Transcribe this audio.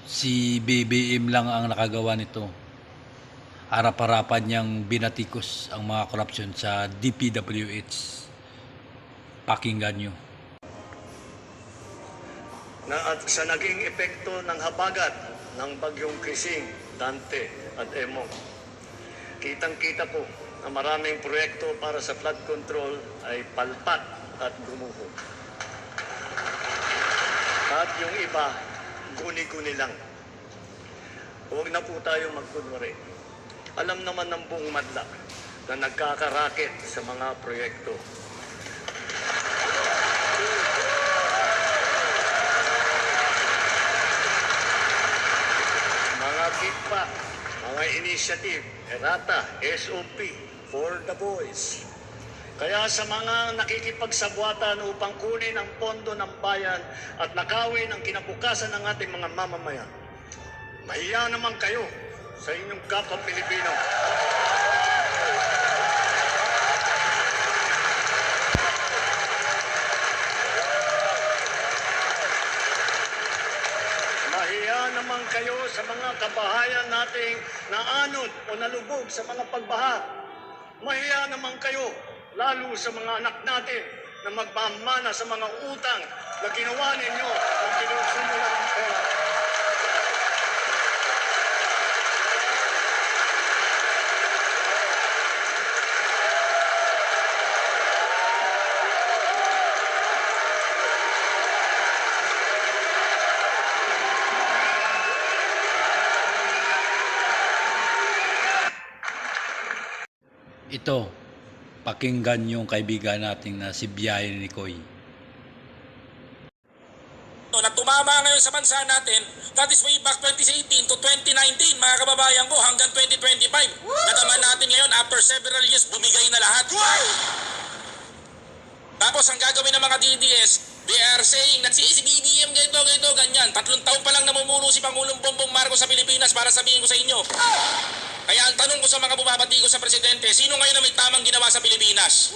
Si BBM lang ang nakagawa nito. Harap-harapan niyang binatikos ang mga korupsyon sa DPWH. Pakinggan nyo. Na at sa naging epekto ng habagat ng bagyong Krising, Dante at Emong, kitang-kita po na maraming proyekto para sa flood control ay palpak at gumuho. At yung iba, guni-guni lang. Huwag na po tayo magkunwari. Alam naman ng buong madla na nagkakaraket sa mga proyekto. Mga kickback, mga initiative, errata, SOP, for the boys. Kaya sa mga nakikipagsabwatan upang kunin ang pondo ng bayan at nakawin ang kinabukasan ng ating mga mamamayan, mahiya naman kayo sa inyong kapwa Pilipino. Mahiya naman kayo sa mga kabahayan nating naanod o nalubog sa mga pagbaha. Mahiya naman kayo, lalo sa mga anak natin na magmamana sa mga utang na ginawa ninyo ng kinusumulan ng pera. Ito, pakinggan yung kaibigan natin na si Biyahe ni Koy. Na tumama ngayon sa bansa natin, that is way back 2018 to 2019, mga kababayan ko, hanggang 2025. Nadaman natin ngayon, after several years, bumigay na lahat. Tapos ang gagawin ng mga DDS, they are saying that si BBM ganito, ganyan. 3 taon pa lang namumuno si Pangulong Bongbong Marcos sa Pilipinas para sabihin ko sa inyo. Kaya ang tanong ko sa mga bumabati ko sa presidente, sino ngayon na may tamang ginawa sa Pilipinas?